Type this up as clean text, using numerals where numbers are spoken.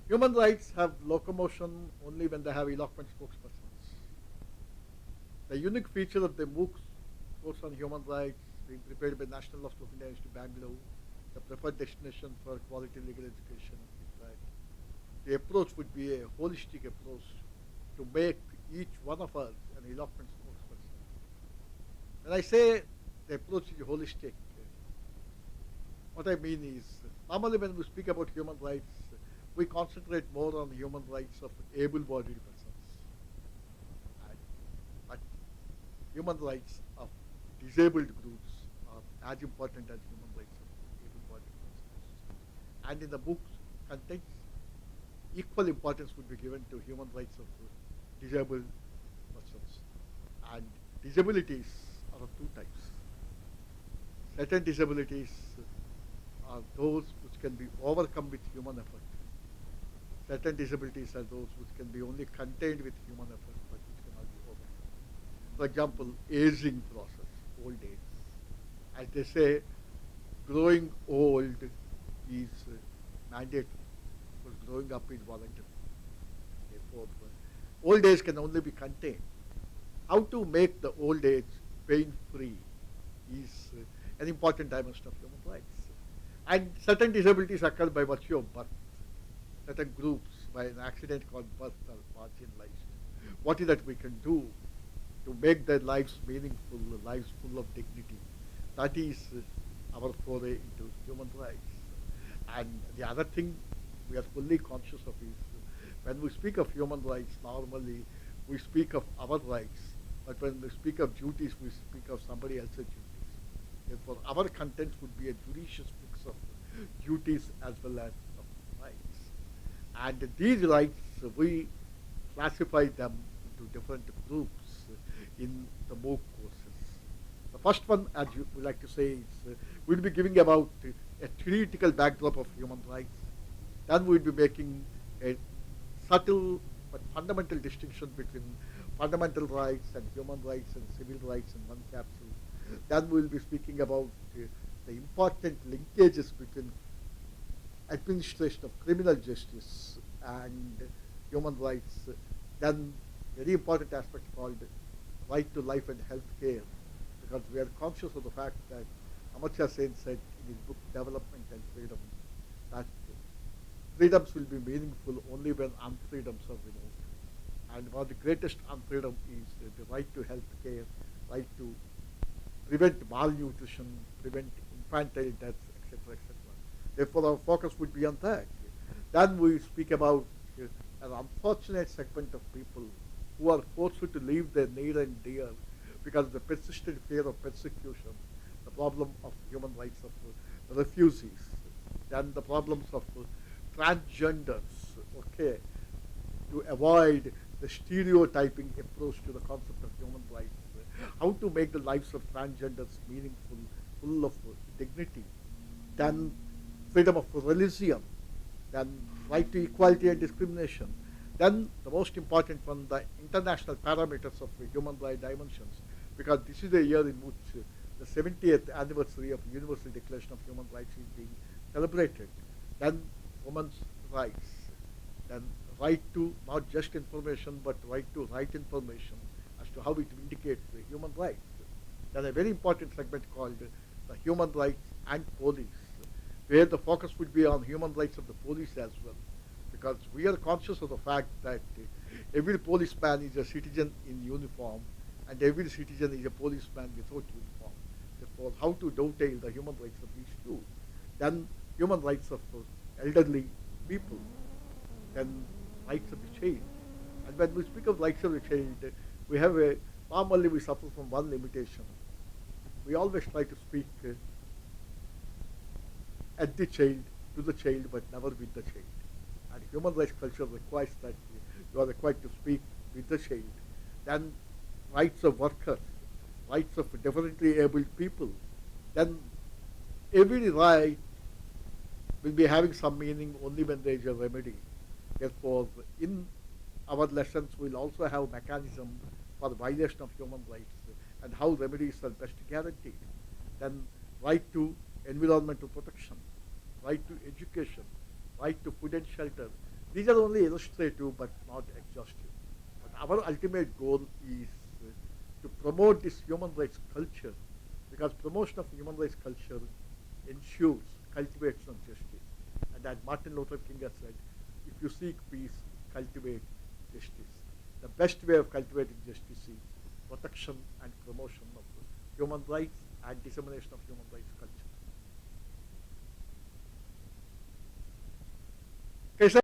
Human rights have locomotion only when they have eloquent spokespersons. The unique feature of the MOOCs, course on human rights, being prepared by National Law School of India to Bangalore, the preferred destination for quality legal education, is that the approach would be a holistic approach to make each one of us an eloquent spokesperson. When I say the approach is holistic, what I mean is, normally when we speak about human rights, we concentrate more on human rights of able-bodied persons. But human rights of disabled groups are as important as human rights of able-bodied persons. And in the book's contents, equal importance would be given to human rights of disabled persons. And disabilities are of two types. Certain disabilities are those which can be overcome with human effort. Certain disabilities are those which can be only contained with human effort, but which cannot be overcome. For example, aging process, old age. As they say, growing old is mandatory, because growing up is voluntary. Therefore, old age can only be contained. How to make the old age pain-free is an important dimension of human rights. And certain disabilities occur by virtue of birth. Certain groups by an accident called birth are marginalized. What is that we can do to make their lives meaningful, lives full of dignity? That is our foray into human rights. And the other thing we are fully conscious of is when we speak of human rights, normally we speak of our rights, but when we speak of duties, we speak of somebody else's duties. Therefore, our content would be a judicious mix of duties as well as of rights. And these rights, we classify them into different groups in the MOOC courses. The first one, as you would like to say, is we'll be giving about a theoretical backdrop of human rights. Then we'll be making a subtle but fundamental distinction between fundamental rights and human rights and civil rights in one capsule. Then we'll be speaking about the important linkages between administration of criminal justice and human rights. Then very important aspect called right to life and health care, because we are conscious of the fact that Amartya Sen said in his book Development and Freedom that freedoms will be meaningful only when unfreedoms are removed. And one of the greatest unfreedom is the right to health care, right to prevent malnutrition, prevent infantile deaths, etc., etc. Therefore, our focus would be on that. Then we speak about an unfortunate segment of people who are forced to leave their near and dear because of the persistent fear of persecution, the problem of human rights of refugees, then the problems of transgenders, okay, to avoid the stereotyping approach to the concept of human rights, how to make the lives of transgenders meaningful, full of dignity, then freedom of religion, then right to equality and discrimination, then the most important one, the international parameters of human rights dimensions, because this is the year in which the 70th anniversary of the Universal Declaration of Human Rights is being celebrated. Then women's rights, then right to not just information but right to right information as to how it vindicates the human rights. Then a very important segment called the human rights and police, where the focus would be on human rights of the police as well, because we are conscious of the fact that every policeman is a citizen in uniform and every citizen is a policeman without uniform. Therefore, how to dovetail the human rights of these two. Then human rights of elderly people, then rights of the child. And when we speak of rights of the child, we have normally we suffer from one limitation. We always try to speak at the child, to the child, but never with the child. And human rights culture requires that you are required to speak with the child. Then rights of workers, rights of differently abled people. Then every right will be having some meaning only when there is a remedy. Therefore, in our lessons, we'll also have mechanism for violation of human rights and how remedies are best guaranteed. Then right to environmental protection, right to education, right to food and shelter, These are only illustrative but not exhaustive. But our ultimate goal is to promote this human rights culture, because promotion of human rights culture ensures cultivation of justice. And as Martin Luther King has said, if you seek peace, cultivate justice. The best way of cultivating justice is protection and promotion of human rights and dissemination of human rights culture. Okay, sir.